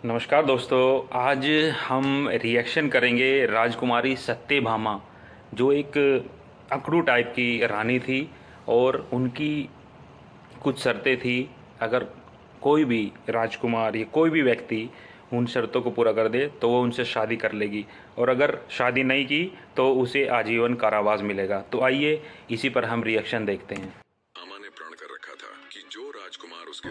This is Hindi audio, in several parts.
नमस्कार दोस्तों। आज हम रिएक्शन करेंगे राजकुमारी सत्यभामा, जो एक अकड़ू टाइप की रानी थी और उनकी कुछ शर्तें थी। अगर कोई भी राजकुमार या कोई भी व्यक्ति उन शर्तों को पूरा कर दे तो वो उनसे शादी कर लेगी, और अगर शादी नहीं की तो उसे आजीवन कारावास मिलेगा। तो आइए इसी पर हम रिएक्शन देखते हैं।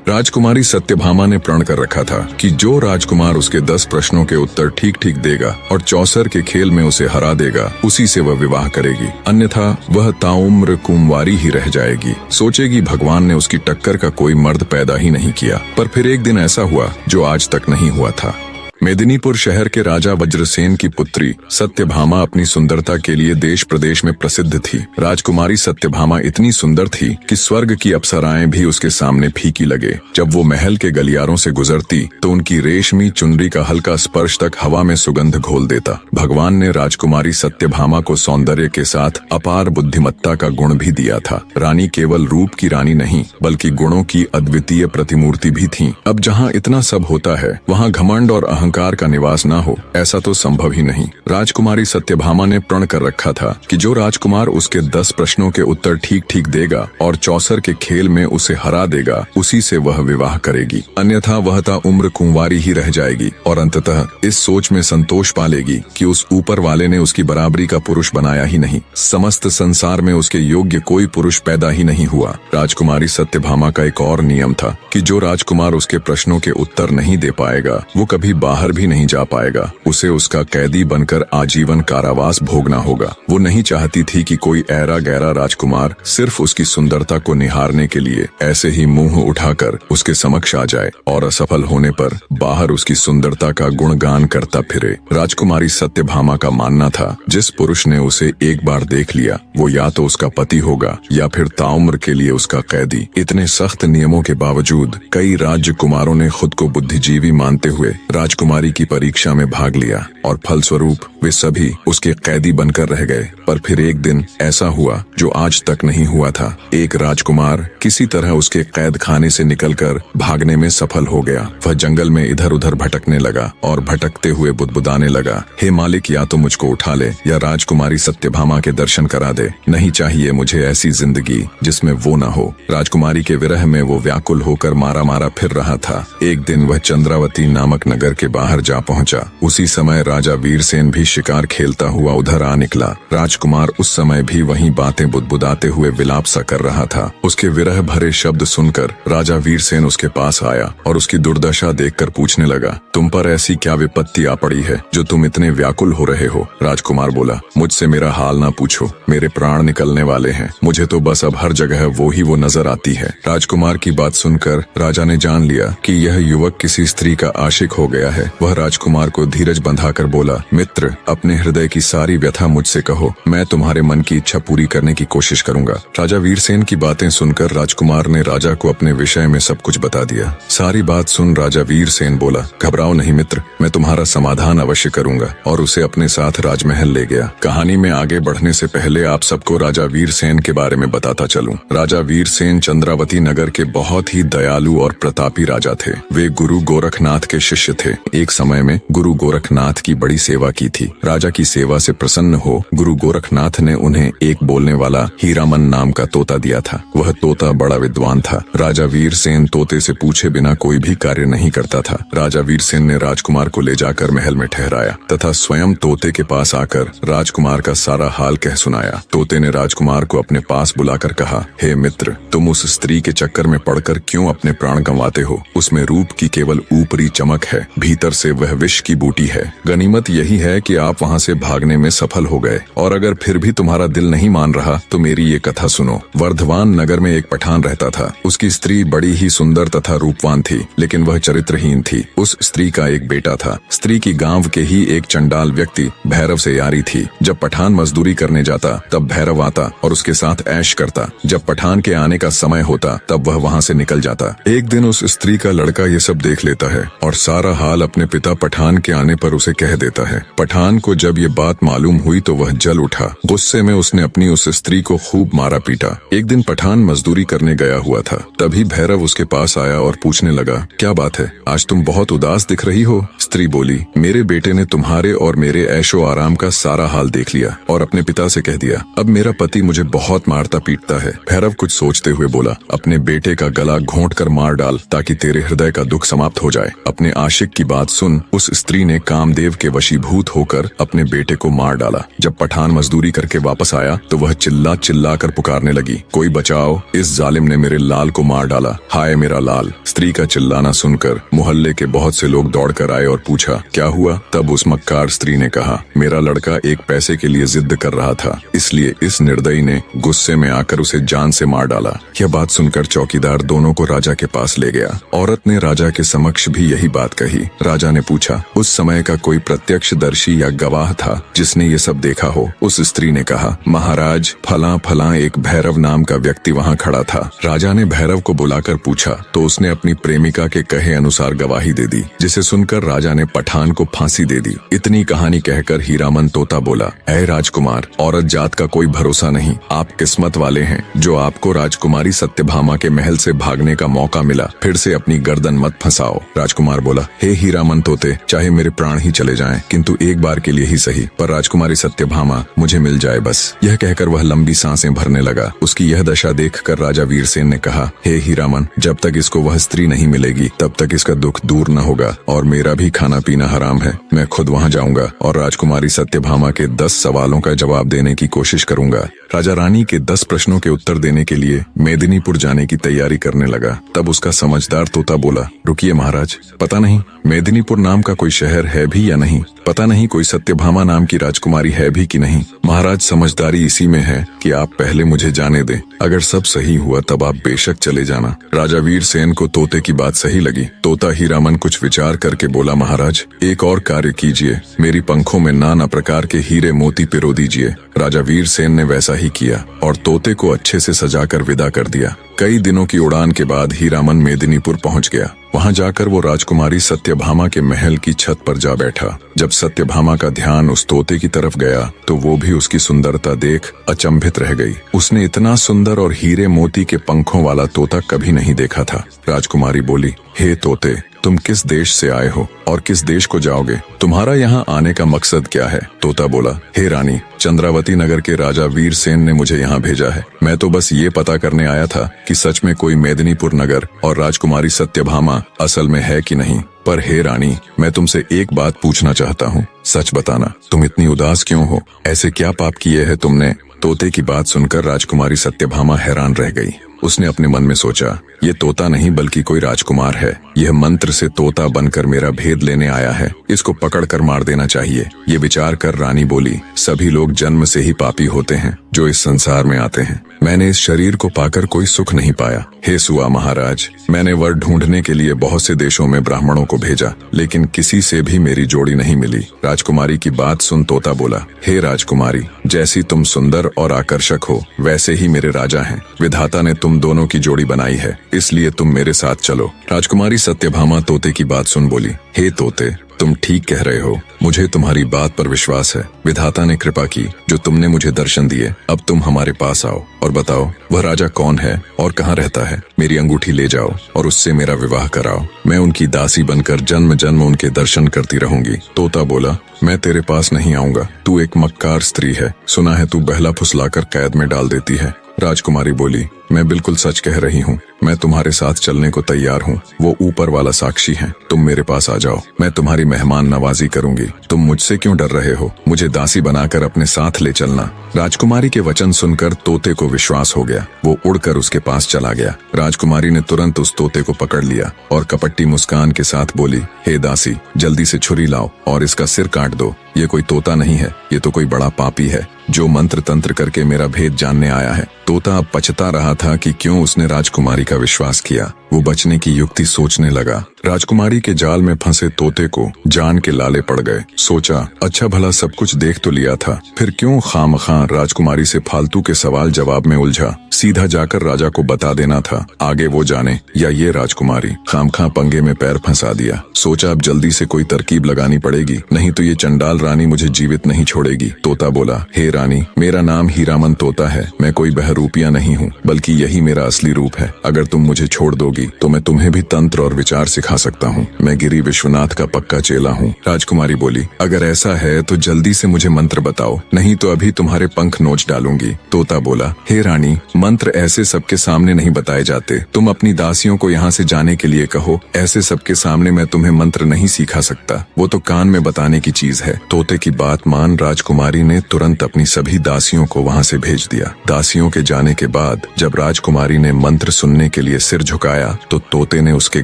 राजकुमारी सत्यभामा ने प्रण कर रखा था कि जो राजकुमार उसके 10 प्रश्नों के उत्तर ठीक ठीक देगा और चौसर के खेल में उसे हरा देगा, उसी से वह विवाह करेगी, अन्यथा वह ताउम्र कुंवारी ही रह जाएगी। सोचेगी भगवान ने उसकी टक्कर का कोई मर्द पैदा ही नहीं किया। पर फिर एक दिन ऐसा हुआ जो आज तक नहीं हुआ था। मेदिनीपुर शहर के राजा वज्रसेन की पुत्री सत्यभामा अपनी सुंदरता के लिए देश प्रदेश में प्रसिद्ध थी। राजकुमारी सत्यभामा इतनी सुंदर थी कि स्वर्ग की अप्सराएं भी उसके सामने फीकी लगे। जब वो महल के गलियारों से गुजरती तो उनकी रेशमी चुनरी का हल्का स्पर्श तक हवा में सुगंध घोल देता। भगवान ने राजकुमारी सत्यभामा को सौंदर्य के साथ अपार बुद्धिमत्ता का गुण भी दिया था। रानी केवल रूप की रानी नहीं बल्कि गुणों की अद्वितीय प्रतिमूर्ति भी थी। अब जहाँ इतना सब होता है वहाँ घमंड और अहंकार का निवास ना हो, ऐसा तो संभव ही नहीं। राजकुमारी सत्यभामा ने प्रण कर रखा था कि जो राजकुमार उसके 10 प्रश्नों के उत्तर ठीक ठीक देगा और चौसर के खेल में उसे हरा देगा, उसी से वह विवाह करेगी, अन्यथा वह ताउम्र कुंवारी ही रह जाएगी। और अंततः इस सोच में संतोष पालेगी कि उस ऊपर वाले ने उसकी बराबरी का पुरुष बनाया ही नहीं, समस्त संसार में उसके योग्य कोई पुरुष पैदा ही नहीं हुआ। राजकुमारी सत्यभामा का एक और नियम था कि जो राजकुमार उसके प्रश्नों के उत्तर नहीं दे पाएगा वो कभी बाहर भी नहीं जा पाएगा। उसे उसका कैदी बनकर आजीवन कारावास भोगना होगा। वो नहीं चाहती थी कि कोई ऐरा गैरा राजकुमार सिर्फ उसकी सुंदरता को निहारने के लिए ऐसे ही मुंह उठाकर उसके समक्ष आ जाए और असफल होने पर बाहर उसकी सुंदरता का गुणगान करता फिरे। राजकुमारी सत्यभामा का मानना था जिस पुरुष ने उसे एक बार देख लिया वो या तो उसका पति होगा या फिर ताउम्र के लिए उसका कैदी। इतने सख्त नियमों के बावजूद कई राजकुमारों ने खुद को बुद्धिजीवी मानते हुए राजकुमारी की परीक्षा में भाग लिया और फलस्वरूप वे सभी उसके कैदी बनकर रह गए। पर फिर एक दिन ऐसा हुआ जो आज तक नहीं हुआ था। एक राजकुमार किसी तरह उसके कैद खाने से निकलकर भागने में सफल हो गया। वह जंगल में इधर उधर भटकने लगा और भटकते हुए बुदबुदाने लगा, हे मालिक, या तो मुझको उठा ले या राजकुमारी सत्यभामा के दर्शन करा दे। नहीं चाहिए मुझे ऐसी जिंदगी जिसमें वो न हो। राजकुमारी के विरह में वो व्याकुल होकर मारा मारा फिर रहा था। एक दिन वह चंद्रावती नामक नगर के बाहर जा पहुंचा। उसी समय राजा वीरसेन भी शिकार खेलता हुआ उधर आ निकला। राजकुमार उस समय भी वहीं बातें बुदबुदाते हुए विलाप सा कर रहा था। उसके विरह भरे शब्द सुनकर राजा वीरसेन उसके पास आया और उसकी दुर्दशा देखकर पूछने लगा, तुम पर ऐसी क्या विपत्ति आ पड़ी है जो तुम इतने व्याकुल हो रहे हो? राजकुमार बोला, मुझसे मेरा हाल ना पूछो, मेरे प्राण निकलने वाले हैं। मुझे तो बस अब हर जगह वो नजर आती है। राजकुमार की बात सुनकर राजा ने जान लिया कि यह युवक किसी स्त्री का आशिक हो गया है। वह राजकुमार को धीरज बंधाकर बोला, मित्र, अपने हृदय की सारी व्यथा मुझसे कहो, मैं तुम्हारे मन की इच्छा पूरी करने की कोशिश करूंगा। राजा वीरसेन की बातें सुनकर राजकुमार ने राजा को अपने विषय में सब कुछ बता दिया। सारी बात सुन राजा वीरसेन बोला, घबराओ नहीं मित्र, मैं तुम्हारा समाधान अवश्य करूंगा, और उसे अपने साथ राजमहल ले गया। कहानी में आगे बढ़ने से पहले आप सबको राजा वीरसेन के बारे में बताता चलूं। राजा वीरसेन चंद्रावती नगर के बहुत ही दयालु और प्रतापी राजा थे। वे गुरु गोरखनाथ के शिष्य थे। एक समय में गुरु गोरखनाथ की बड़ी सेवा की थी। राजा की सेवा से प्रसन्न हो गुरु गोरखनाथ ने उन्हें एक बोलने वाला हीरामन नाम का तोता दिया था। वह तोता बड़ा विद्वान था। राजा वीरसेन तोते से पूछे बिना कोई भी कार्य नहीं करता था। राजा वीरसेन ने राजकुमार को ले जाकर महल में ठहराया तथा स्वयं तोते के पास आकर राजकुमार का सारा हाल कह सुनाया। तोते ने राजकुमार को अपने पास बुलाकर कहा, हे मित्र, तुम उस स्त्री के चक्कर में पड़कर क्यों अपने प्राण गंवाते हो? उसमें रूप की केवल ऊपरी चमक है, भीतर से वह विष की बूटी है। गनीमत यही है कि आप वहाँ से भागने में सफल हो गए, और अगर फिर भी तुम्हारा दिल नहीं मान रहा तो मेरी ये कथा सुनो। वर्धमान नगर में एक पठान रहता था। उसकी स्त्री बड़ी ही सुंदर तथा रूपवान थी, लेकिन वह चरित्रहीन थी। उस स्त्री का एक बेटा था। स्त्री की गांव के ही एक चंडाल व्यक्ति भैरव से यारी थी। जब पठान मजदूरी करने जाता तब भैरव आता और उसके साथ ऐश करता। जब पठान के आने का समय होता तब वह वहाँ से निकल जाता। एक दिन उस स्त्री का लड़का ये सब देख लेता है और सारा हाल अपने पिता पठान के आने पर उसे कह देता है। पठान को जब ये बात मालूम हुई तो वह जल उठा। गुस्से में उसने अपनी उस स्त्री को खूब मारा पीटा। एक दिन पठान मजदूरी करने गया हुआ था, तभी भैरव उसके पास आया और पूछने लगा, क्या बात है, आज तुम बहुत उदास दिख रही हो। स्त्री बोली, मेरे बेटे ने तुम्हारे और मेरे ऐशो आराम का सारा हाल देख लिया और अपने पिता से कह दिया, अब मेरा पति मुझे बहुत मारता पीटता है। भैरव कुछ सोचते हुए बोला, अपने बेटे का गला घोंट कर मार डाल ताकि तेरे हृदय का दुख समाप्त हो जाए। अपने आशिक की बात सुन उस स्त्री ने कामदेव के वशीभूत होकर अपने बेटे को मार डाला। जब पठान मजदूरी करके वापस आया तो वह चिल्ला चिल्ला कर पुकारने लगी, कोई बचाओ, इस जालिम ने मेरे लाल को मार डाला, हाय मेरा लाल। स्त्री का चिल्लाना सुनकर मोहल्ले के बहुत से लोग दौड़कर आए और पूछा, क्या हुआ। तब उस मक्कार स्त्री ने कहा, मेरा लड़का एक पैसे के लिए जिद कर रहा था, इसलिए इस निर्दयी ने गुस्से में आकर उसे जान से मार डाला। यह बात सुनकर चौकीदार दोनों को राजा के पास ले गया। औरत ने राजा के समक्ष भी यही बात कही। राजा ने पूछा, उस समय का कोई प्रत्यक्षदर्शी या गवाह था जिसने ये सब देखा हो। उस स्त्री ने कहा, महाराज, फला फला एक भैरव नाम का व्यक्ति वहाँ खड़ा था। राजा ने भैरव को बुलाकर पूछा तो उसने अपनी प्रेमिका के कहे अनुसार गवाही दे दी, जिसे सुनकर राजा ने पठान को फांसी दे दी। इतनी कहानी कहकर हीरामन तोता बोला, ऐ राजकुमार, औरत जात का कोई भरोसा नहीं, आप किस्मत वाले हैं जो आपको राजकुमारी सत्यभामा के महल से भागने का मौका मिला। फिर से अपनी गर्दन मत फंसाओ। राजकुमार बोला, हे हीरामन तोते, चाहे मेरे प्राण ही चले जाएं, किंतु एक बार के लिए ही सही, पर राजकुमारी सत्यभामा मुझे मिल जाए बस। यह कहकर वह लंबी सांसें भरने लगा। उसकी यह दशा देखकर राजा वीरसेन ने कहा, हे हीरामन, जब तक इसको वह स्त्री नहीं मिलेगी तब तक इसका दुख दूर न होगा और मेरा भी खाना पीना हराम है। मैं खुद वहाँ जाऊंगा और राजकुमारी सत्यभामा के 10 सवालों का जवाब देने की कोशिश करूंगा। राजा रानी के 10 प्रश्नों के उत्तर देने के लिए मेदिनीपुर जाने की तैयारी करने लगा। तब उसका समझदार तोता बोला, रुकिए महाराज, पता नहीं मेदिनीपुर नाम का कोई शहर है भी या नहीं, पता नहीं कोई सत्यभामा नाम की राजकुमारी है भी कि नहीं। महाराज, समझदारी इसी में है कि आप पहले मुझे जाने दें, अगर सब सही हुआ तब आप बेशक चले जाना। राजा वीरसेन को तोते की बात सही लगी। तोता हीरामन कुछ विचार करके बोला, महाराज, एक और कार्य कीजिए, मेरी पंखों में नाना प्रकार के हीरे मोती पिरो दीजिए। राजा वीरसेन ने वैसा ही किया और तोते को अच्छे से सजाकर विदा कर दिया। कई दिनों की उड़ान के बाद हीरामन मेदिनीपुर पहुंच गया। वहां जाकर वो राजकुमारी सत्यभामा के महल की छत पर जा बैठा। जब सत्यभामा का ध्यान उस तोते की तरफ गया तो वो भी उसकी सुंदरता देख अचंभित रह गई। उसने इतना सुंदर और हीरे मोती के पंखों वाला तोता कभी नहीं देखा था। राजकुमारी बोली, हे तोते, तुम किस देश से आए हो और किस देश को जाओगे? तुम्हारा यहाँ आने का मकसद क्या है? तोता बोला, हे रानी, चंद्रावती नगर के राजा वीरसेन ने मुझे यहाँ भेजा है। मैं तो बस ये पता करने आया था कि सच में कोई मेदिनीपुर नगर और राजकुमारी सत्यभामा असल में है कि नहीं। पर हे रानी, मैं तुमसे एक बात पूछना चाहता हूँ, सच बताना, तुम इतनी उदास क्यों हो? ऐसे क्या पाप किए हैं तुमने? तोते की बात सुनकर राजकुमारी सत्यभामा हैरान रह गई। उसने अपने मन में सोचा, ये तोता नहीं बल्कि कोई राजकुमार है। यह मंत्र से तोता बनकर मेरा भेद लेने आया है, इसको पकड़ कर मार देना चाहिए। ये विचार कर रानी बोली, सभी लोग जन्म से ही पापी होते हैं जो इस संसार में आते हैं। मैंने इस शरीर को पाकर कोई सुख नहीं पाया। हे सुआ महाराज, मैंने वर ढूंढने के लिए बहुत से देशों में ब्राह्मणों को भेजा, लेकिन किसी से भी मेरी जोड़ी नहीं मिली। राजकुमारी की बात सुन तोता बोला, हे राजकुमारी, जैसी तुम सुंदर और आकर्षक हो वैसे ही मेरे राजा हैं। विधाता ने तुम दोनों की जोड़ी बनाई है, इसलिए तुम मेरे साथ चलो। राजकुमारी सत्यभामा तोते की बात सुन बोली, हे तोते, तुम ठीक कह रहे हो, मुझे तुम्हारी बात पर विश्वास है। विधाता ने कृपा की जो तुमने मुझे दर्शन दिए। अब तुम हमारे पास आओ और बताओ वह राजा कौन है और कहाँ रहता है। मेरी अंगूठी ले जाओ और उससे मेरा विवाह कराओ। मैं उनकी दासी बनकर जन्म जन्म उनके दर्शन करती रहूंगी। तोता बोला, मैं तेरे पास नहीं आऊंगा, तू एक मक्कार स्त्री है, सुना है तू बहला फुसलाकर कैद में डाल देती है। राजकुमारी बोली, मैं बिल्कुल सच कह रही हूँ, मैं तुम्हारे साथ चलने को तैयार हूँ। वो ऊपर वाला साक्षी है, तुम मेरे पास आ जाओ, मैं तुम्हारी मेहमान नवाजी करूंगी। तुम मुझसे क्यों डर रहे हो? मुझे दासी बनाकर अपने साथ ले चलना। राजकुमारी के वचन सुनकर तोते को विश्वास हो गया। वो उड़कर उसके पास चला गया। राजकुमारी ने तुरंत उस तोते को पकड़ लिया और कपट्टी मुस्कान के साथ बोली, हे दासी, जल्दी से छुरी लाओ और इसका सिर काट दो। ये कोई तोता नहीं है, ये तो कोई बड़ा पापी है जो मंत्र तंत्र करके मेरा भेद जानने आया है। तोता अब पछता रहा था कि क्यों उसने राजकुमारी का विश्वास किया। वो बचने की युक्ति सोचने लगा। राजकुमारी के जाल में फंसे तोते को जान के लाले पड़ गए। सोचा अच्छा भला सब कुछ देख तो लिया था, फिर क्यों खामखां राजकुमारी से फालतू के सवाल जवाब में उलझा। सीधा जाकर राजा को बता देना था, आगे वो जाने या ये राजकुमारी। खामखां पंगे में पैर फंसा दिया। सोचा अब जल्दी से कोई तरकीब लगानी पड़ेगी, नहीं तो ये चंडाल रानी मुझे जीवित नहीं छोड़ेगी। तोता बोला, हे रानी, मेरा नाम हीरामन तोता है। मैं कोई बहरूपिया नहीं हूँ, बल्कि यही मेरा असली रूप है। अगर तुम मुझे छोड़ दोगी तो मैं तुम्हें भी तंत्र और विचार सिखा सकता हूँ। मैं गिरी विश्वनाथ का पक्का चेला हूँ। राजकुमारी बोली, अगर ऐसा है तो जल्दी से मुझे मंत्र बताओ, नहीं तो अभी तुम्हारे पंख नोच डालूंगी। तोता बोला, हे रानी, मंत्र ऐसे सबके सामने नहीं बताए जाते। तुम अपनी दासियों को यहाँ से जाने के लिए कहो। ऐसे सबके सामने मैं तुम्हें मंत्र नहीं सिखा सकता, वो तो कान में बताने की चीज है। तोते की बात मान राजकुमारी ने तुरंत अपनी सभी दासियों को वहाँ से भेज दिया। दासियों के जाने के बाद जब राजकुमारी ने मंत्र सुनने के लिए सिर झुकाया तो तोते ने उसके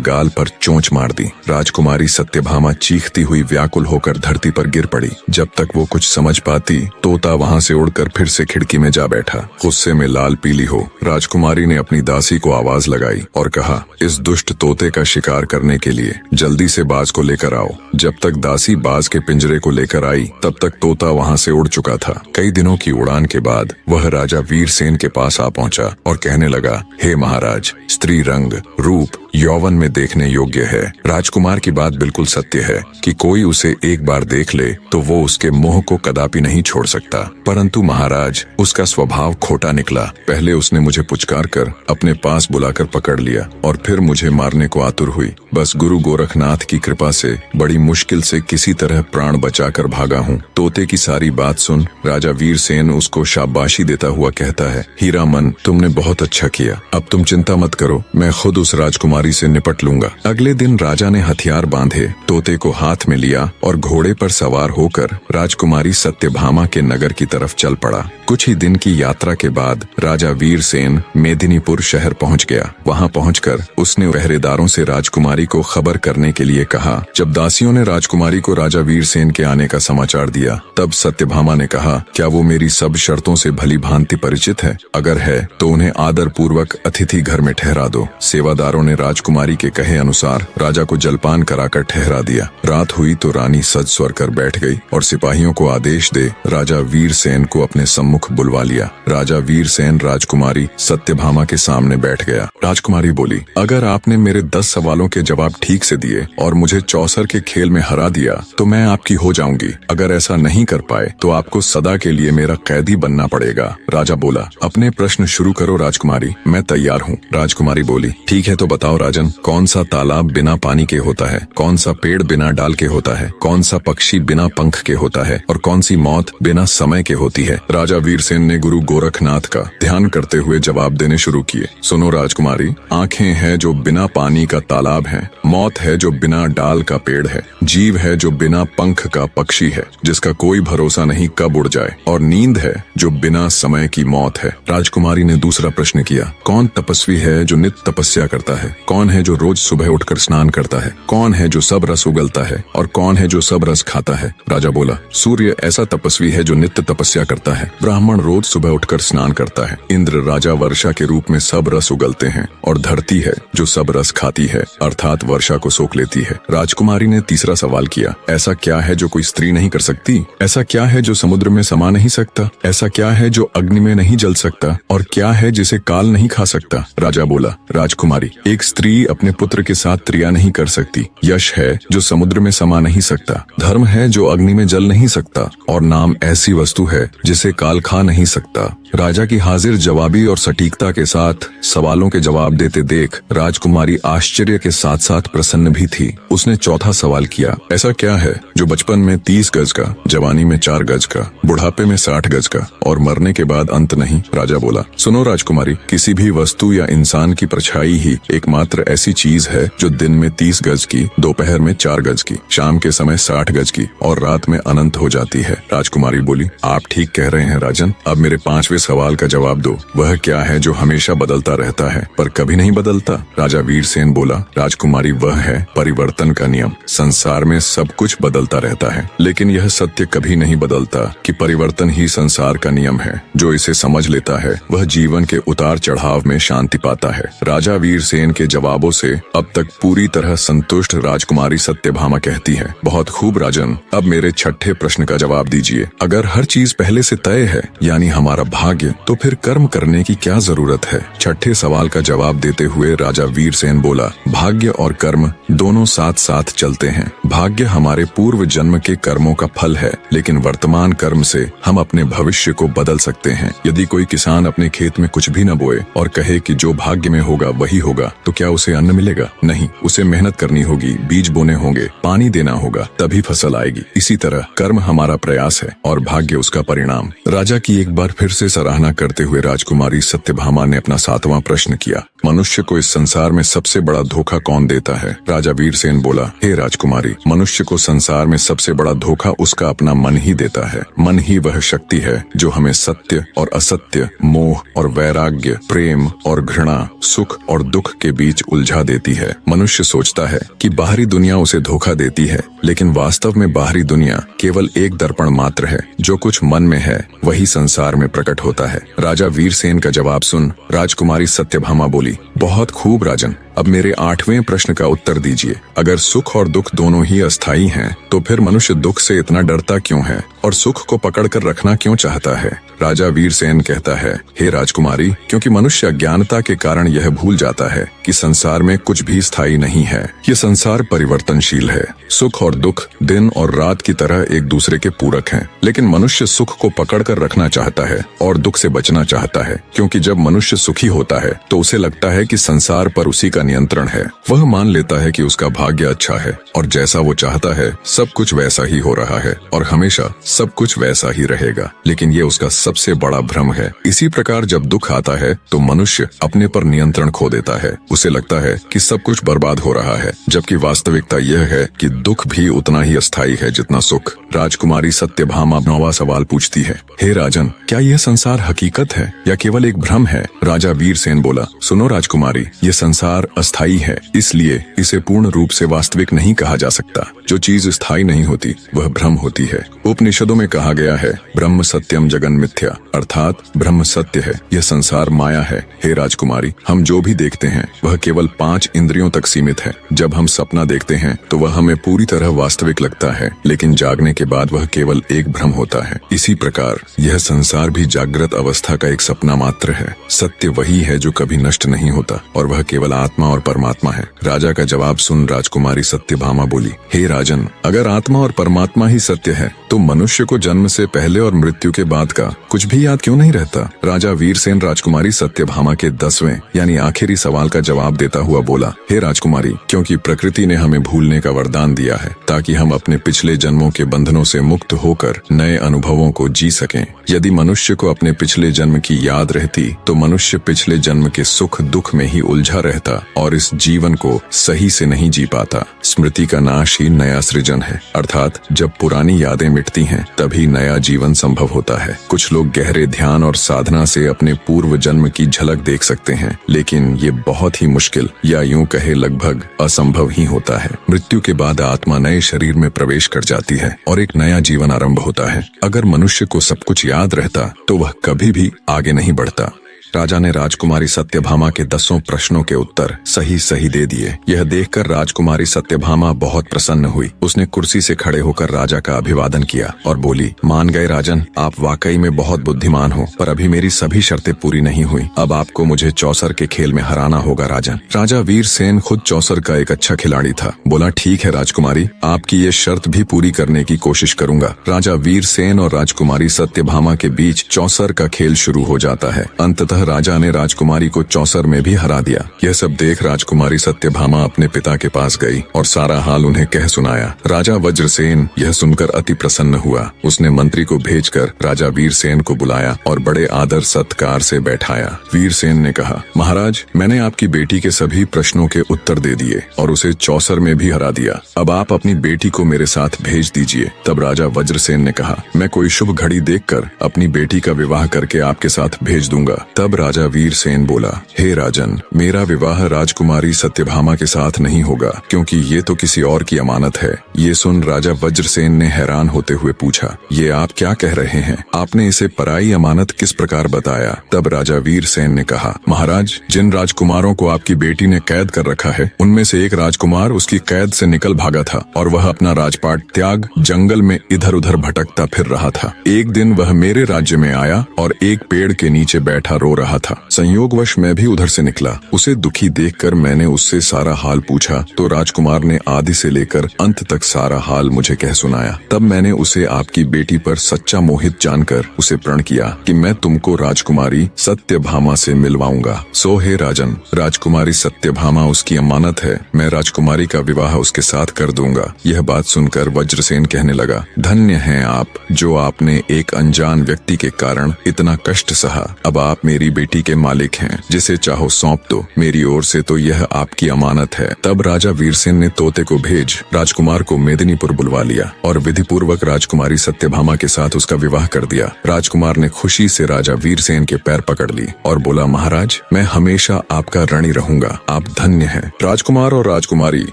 गाल पर चोंच मार दी। राजकुमारी सत्यभामा चीखती हुई व्याकुल होकर धरती पर गिर पड़ी। जब तक वो कुछ समझ पाती, तोता वहाँ से उड़कर फिर से खिड़की में जा बैठा। गुस्से में लाल पीली हो राजकुमारी ने अपनी दासी को आवाज लगाई और कहा, इस दुष्ट तोते का शिकार करने के लिए जल्दी से बाज को लेकर आओ। जब तक दासी बाज के पिंजरे को लेकर आई तब तक तोता वहाँ से उड़ चुका था। कई दिनों की उड़ान के बाद वह राजा वीरसेन के पास आ पहुँचा और कहने लगा, हे महाराज, स्त्री रंग, रूप, यौवन में देखने योग्य है। राजकुमार की बात बिल्कुल सत्य है कि कोई उसे एक बार देख ले तो वो उसके मोह को कदापि नहीं छोड़ सकता। परंतु महाराज, उसका स्वभाव खोटा निकला। पहले उसने मुझे पुचकार कर अपने पास बुलाकर पकड़ लिया और फिर मुझे मारने को आतुर हुई। बस गुरु गोरखनाथ की कृपा से बड़ी मुश्किल से किसी तरह प्राण बचाकर भागा हूँ। तोते की सारी बात सुन राजा वीरसेन उसको शाबाशी देता हुआ कहता है, हीरामन, तुमने बहुत अच्छा किया। अब तुम चिंता मत करो, मैं खुद उस राजकुमारी से निपट लूंगा। अगले दिन राजा ने हथियार बांधे, तोते को हाथ में लिया और घोड़े पर सवार होकर राजकुमारी सत्यभामा के नगर की तरफ चल पड़ा। कुछ ही दिन की यात्रा के बाद राजा वीरसेन मेदिनीपुर शहर पहुंच गया। वहां पहुंचकर उसने पहरेदारों से राजकुमारी को खबर करने के लिए कहा। जब दासियों ने राजकुमारी को राजा वीरसेन के आने का समाचार दिया तब सत्यभामा ने कहा, क्या वो मेरी सब शर्तों से भली भांति परिचित है? अगर है तो उन्हें आदर पूर्वक अतिथि घर में ठहरा दो। सेवादारों ने राजकुमारी के कहे अनुसार राजा को जलपान कराकर ठहरा दिया। रात हुई तो रानी सज स्वर कर बैठ गई और सिपाहियों को आदेश दे राजा वीरसेन को अपने सम्मुख बुलवा लिया। राजा वीरसेन राजकुमारी सत्यभामा के सामने बैठ गया। राजकुमारी बोली, अगर आपने मेरे 10 सवालों के जवाब ठीक से दिए और मुझे चौसर के खेल में हरा दिया तो मैं आपकी हो जाऊंगी। अगर ऐसा नहीं कर पाए तो आपको सदा के लिए मेरा कैदी बनना पड़ेगा। राजा बोला, अपने प्रश्न शुरू करो राजकुमारी, मैं तैयार हूँ। राजकुमारी बोली, ठीक है तो बताओ राजन, कौन सा तालाब बिना पानी के होता है? कौन सा पेड़ बिना डाल के होता है? कौन सा पक्षी बिना पंख के होता है? और कौन सी मौत बिना समय के होती है? राजा वीरसेन ने गुरु गोरखनाथ का ध्यान करते हुए जवाब देने शुरू किए। सुनो राजकुमारी, आंखें हैं जो बिना पानी का तालाब है, मौत है जो बिना डाल का पेड़ है, जीव है जो बिना पंख का पक्षी है जिसका कोई भरोसा नहीं कब उड़ जाए, और नींद है जो बिना समय की मौत है। राजकुमारी ने दूसरा प्रश्न किया, कौन तपस्वी है जो नित्य तपस्या करता है? कौन है जो रोज सुबह उठकर स्नान करता है? कौन है जो सब रस उगलता है और कौन है जो सब रस खाता है? राजा बोला, सूर्य ऐसा तपस्वी है जो नित्य तपस्या करता है। ब्राह्मण रोज सुबह उठकर स्नान करता है। इंद्र राजा वर्षा के रूप में सब रस उगलते हैं और धरती है जो सब रस खाती है, अर्थात वर्षा को सोख लेती है। राजकुमारी ने तीसरा सवाल किया, ऐसा क्या है जो कोई स्त्री नहीं कर सकती? ऐसा क्या है जो समुद्र में समा नहीं सकता? ऐसा क्या है जो अग्नि में नहीं जल सकता? और क्या है जिसे काल नहीं खा सकता? राजा बोला, राजकुमारी, एक स्त्री अपने पुत्र के साथ क्रिया नहीं कर सकती। यश है जो समुद्र में समा नहीं सकता। धर्म है जो अग्नि में जल नहीं सकता। और नाम ऐसी वस्तु है जिसे काल खा नहीं सकता। राजा की हाजिर जवाबी और सटीकता के साथ सवालों के जवाब देते देख राजकुमारी आश्चर्य के साथ साथ प्रसन्न भी थी। उसने चौथा सवाल किया, ऐसा क्या है जो बचपन में 30 गज का, जवानी में 4 गज का, बुढ़ापे में 60 गज का और मरने के बाद अंत नहीं? राजा बोला, सुनो राजकुमारी, किसी भी वस्तु या इंसान की परछाई ही एकमात्र ऐसी चीज है जो दिन में 30 गज की, दोपहर में 4 गज की, शाम के समय 60 गज की और रात में अनंत हो जाती है। राजकुमारी बोली, आप ठीक कह रहे हैं राजन। अब मेरे 5वें हुए सवाल का जवाब दो। वह क्या है जो हमेशा बदलता रहता है पर कभी नहीं बदलता? राजा वीरसेन बोला, राजकुमारी वह है परिवर्तन का नियम। संसार में सब कुछ बदलता रहता है, लेकिन यह सत्य कभी नहीं बदलता कि परिवर्तन ही संसार का नियम है। जो इसे समझ लेता है वह जीवन के उतार चढ़ाव में शांति पाता है। राजा वीरसेन के जवाबों से अब तक पूरी तरह संतुष्ट राजकुमारी सत्यभामा कहती है, बहुत खूब राजन, अब मेरे छठे प्रश्न का जवाब दीजिए। अगर हर चीज पहले से तय है यानी हमारा भाग्य, तो फिर कर्म करने की क्या जरूरत है? छठे सवाल का जवाब देते हुए राजा वीरसेन बोला, भाग्य और कर्म दोनों साथ साथ चलते हैं। भाग्य हमारे पूर्व जन्म के कर्मों का फल है, लेकिन वर्तमान कर्म से हम अपने भविष्य को बदल सकते हैं। यदि कोई किसान अपने खेत में कुछ भी न बोए और कहे कि जो भाग्य में होगा वही होगा, तो क्या उसे अन्न मिलेगा? नहीं, उसे मेहनत करनी होगी, बीज बोने होंगे, पानी देना होगा, तभी फसल आएगी। इसी तरह कर्म हमारा प्रयास है और भाग्य उसका परिणाम। राजा की एक बार फिर से सराहना करते हुए राजकुमारी सत्यभामा ने अपना 7वां प्रश्न किया, मनुष्य को इस संसार में सबसे बड़ा धोखा कौन देता है? राजा वीरसेन बोला, हे राजकुमारी, मनुष्य को संसार में सबसे बड़ा धोखा उसका अपना मन ही देता है। मन ही वह शक्ति है जो हमें सत्य और असत्य, मोह और वैराग्य, प्रेम और घृणा, सुख और दुख के बीच उलझा देती है। मनुष्य सोचता है कि बाहरी दुनिया उसे धोखा देती है, लेकिन वास्तव में बाहरी दुनिया केवल एक दर्पण मात्र है। जो कुछ मन में है वही संसार में प्रकट होता है। राजा वीरसेन का जवाब सुन राजकुमारी सत्यभामा बोली, बहुत खूब राजन, अब मेरे 8वें प्रश्न का उत्तर दीजिए। अगर सुख और दुख दोनों ही अस्थायी हैं, तो फिर मनुष्य दुख से इतना डरता क्यों है और सुख को पकड़कर रखना क्यों चाहता है? राजा वीरसेन कहता है, हे राजकुमारी, क्योंकि मनुष्य अज्ञानता के कारण यह भूल जाता है कि संसार में कुछ भी स्थायी नहीं है। ये संसार परिवर्तनशील है। सुख और दुख दिन और रात की तरह एक दूसरे के पूरक हैं, लेकिन मनुष्य सुख को पकड़कर रखना चाहता है और दुख से बचना चाहता है, क्योंकि जब मनुष्य सुखी होता है तो उसे लगता है कि संसार पर उसी का नियंत्रण है। वह मान लेता है कि उसका भाग्य अच्छा है और जैसा वो चाहता है सब कुछ वैसा ही हो रहा है और हमेशा सब कुछ वैसा ही रहेगा, लेकिन ये उसका सबसे बड़ा भ्रम है। इसी प्रकार जब दुख आता है तो मनुष्य अपने पर नियंत्रण खो देता है। उसे लगता है कि सब कुछ बर्बाद हो रहा है, जबकि वास्तविकता यह है कि दुख भी उतना ही अस्थायी है जितना सुख। राजकुमारी सत्यभामा 9वां सवाल पूछती है, हे राजन, क्या यह संसार हकीकत है या केवल एक भ्रम है? राजा वीरसेन बोला, सुनो राजकुमारी, ये संसार अस्थायी है, इसलिए इसे पूर्ण रूप से वास्तविक नहीं कहा जा सकता। जो चीज स्थायी नहीं होती वह भ्रम होती है। उपनिषदों में कहा गया है, ब्रह्म सत्यम जगन मिथ्या, अर्थात ब्रह्म सत्य है, यह संसार माया है। हे राजकुमारी, हम जो भी देखते हैं वह केवल 5 इंद्रियों तक सीमित है। जब हम सपना देखते हैं तो वह हमें पूरी तरह वास्तविक लगता है, लेकिन जागने के बाद वह केवल एक भ्रम होता है। इसी प्रकार यह संसार भी जागृत अवस्था का एक सपना मात्र है। सत्य वही है जो कभी नष्ट नहीं होता और वह केवल आत्मा और परमात्मा है। राजा का जवाब सुन राजकुमारी सत्यभामा बोली, हे राजन, अगर आत्मा और परमात्मा ही सत्य है तो मनुष्य को जन्म से पहले और मृत्यु के बाद का कुछ भी याद क्यों नहीं रहता? राजा वीरसेन राजकुमारी सत्यभामा के 10वें यानी आखिरी सवाल का जवाब देता हुआ बोला, हे राजकुमारी, क्योंकि प्रकृति ने हमें भूलने का वरदान दिया है ताकि हम अपने पिछले जन्मों के बंधनों से मुक्त होकर नए अनुभवों को जी सकें। यदि मनुष्य को अपने पिछले जन्म की याद रहती तो मनुष्य पिछले जन्म के सुख दुख में ही उलझा रहता और इस जीवन को सही से नहीं जी पाता। स्मृति का नाश ही नया सृजन है, अर्थात जब पुरानी यादें मिटती हैं तभी नया जीवन संभव होता है। कुछ लोग गहरे ध्यान और साधना से अपने पूर्व जन्म की झलक देख सकते हैं, लेकिन ये बहुत ही मुश्किल या यूं कहे लगभग असंभव ही होता है। मृत्यु के बाद आत्मा नए शरीर में प्रवेश कर जाती है और एक नया जीवन आरंभ होता है। अगर मनुष्य को सब कुछ याद रहता तो वह कभी भी आगे नहीं बढ़ता। राजा ने राजकुमारी सत्यभामा के 10 प्रश्नों के उत्तर सही सही दे दिए। यह देखकर राजकुमारी सत्यभामा बहुत प्रसन्न हुई। उसने कुर्सी से खड़े होकर राजा का अभिवादन किया और बोली, मान गए राजन, आप वाकई में बहुत बुद्धिमान हो, पर अभी मेरी सभी शर्तें पूरी नहीं हुई। अब आपको मुझे चौसर के खेल में हराना होगा राजन। राजा वीरसेन खुद चौसर का एक अच्छा खिलाड़ी था। बोला, ठीक है राजकुमारी, आपकी ये शर्त भी पूरी करने की कोशिश करूंगा। राजा वीरसेन और राजकुमारी सत्यभामा के बीच चौसर का खेल शुरू हो जाता है। अंततः अंततः राजा ने राजकुमारी को चौसर में भी हरा दिया। यह सब देख राजकुमारी सत्यभामा अपने पिता के पास गई और सारा हाल उन्हें कह सुनाया। राजा वज्रसेन यह सुनकर अति प्रसन्न हुआ। उसने मंत्री को भेजकर राजा वीरसेन को बुलाया और बड़े आदर सत्कार से बैठाया। वीरसेन ने कहा, महाराज, मैंने आपकी बेटी के सभी प्रश्नों के उत्तर दे दिए और उसे चौसर में भी हरा दिया। अब आप अपनी बेटी को मेरे साथ भेज दीजिए। तब राजा वज्रसेन ने कहा, मैं कोई शुभ घड़ी देखकर अपनी बेटी का विवाह करके आपके साथ भेज दूंगा। तब राजा वीरसेन बोला, हे राजन, मेरा विवाह राजकुमारी सत्यभामा के साथ नहीं होगा, क्योंकि ये तो किसी और की अमानत है। ये सुन राजा वज्रसेन ने हैरान होते हुए पूछा, ये आप क्या कह रहे हैं? आपने इसे पराई अमानत किस प्रकार बताया? तब राजा वीरसेन ने कहा, महाराज, जिन राजकुमारों को आपकी बेटी ने कैद कर रखा है, उनमें से एक राजकुमार उसकी कैद से निकल भागा था और वह अपना राजपाट त्याग जंगल में इधर उधर भटकता फिर रहा था। एक दिन वह मेरे राज्य में आया और एक पेड़ के नीचे बैठा रो रहा था। संयोगवश मैं भी उधर से निकला। उसे दुखी देखकर मैंने उससे सारा हाल पूछा तो राजकुमार ने आदि से लेकर अंत तक सारा हाल मुझे कह सुनाया। तब मैंने उसे आपकी बेटी पर सच्चा मोहित जानकर उसे प्रण किया कि मैं तुमको राजकुमारी सत्यभामा से मिलवाऊंगा। सो हे राजन, राजकुमारी सत्यभामा उसकी अमानत है। मैं राजकुमारी का विवाह उसके साथ कर दूंगा। यह बात सुनकर वज्रसेन कहने लगा, धन्य हैं आप, जो आपने एक अनजान व्यक्ति के कारण इतना कष्ट सहा। अब आप मेरी बेटी के मालिक हैं, जिसे चाहो सौंप दो। मेरी ओर से तो यह आपकी अमानत है। तब राजा वीरसेन ने तोते को भेज राजकुमार को मेदिनीपुर बुलवा लिया और विधि पूर्वक राजकुमारी सत्यभामा के साथ उसका विवाह कर दिया। राजकुमार ने खुशी से राजा वीरसेन के पैर पकड़ ली और बोला, महाराज, मैं हमेशा आपका ऋणी रहूंगा। आप धन्य हैं। राजकुमार और राजकुमारी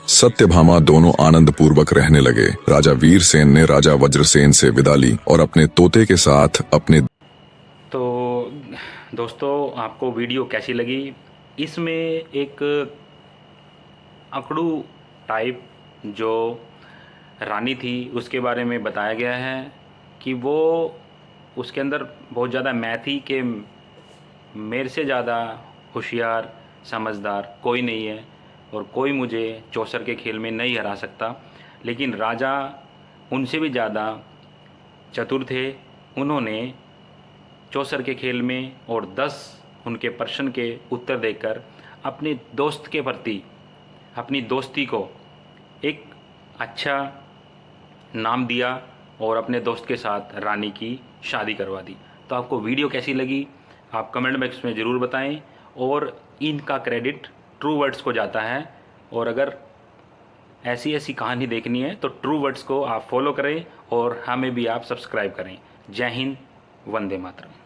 सत्यभामा दोनों आनंद पूर्वक रहने लगे। राजा वीरसेन ने राजा वज्रसेन से विदा ली और अपने तोते के साथ अपने। तो दोस्तों, आपको वीडियो कैसी लगी? इसमें एक अकड़ू टाइप जो रानी थी उसके बारे में बताया गया है कि वो उसके अंदर बहुत ज़्यादा मैं थी कि मेरे से ज़्यादा होशियार समझदार कोई नहीं है और कोई मुझे चौसर के खेल में नहीं हरा सकता। लेकिन राजा उनसे भी ज़्यादा चतुर थे। उन्होंने चौसर के खेल में और 10 उनके प्रश्न के उत्तर देकर अपने दोस्त के प्रति अपनी दोस्ती को एक अच्छा नाम दिया और अपने दोस्त के साथ रानी की शादी करवा दी। तो आपको वीडियो कैसी लगी आप कमेंट बॉक्स में ज़रूर बताएं और इनका क्रेडिट ट्रू वर्ड्स को जाता है। और अगर ऐसी ऐसी कहानी देखनी है तो ट्रू वर्ड्स को आप फॉलो करें और हमें भी आप सब्सक्राइब करें। जय हिंद, वंदे मातरम।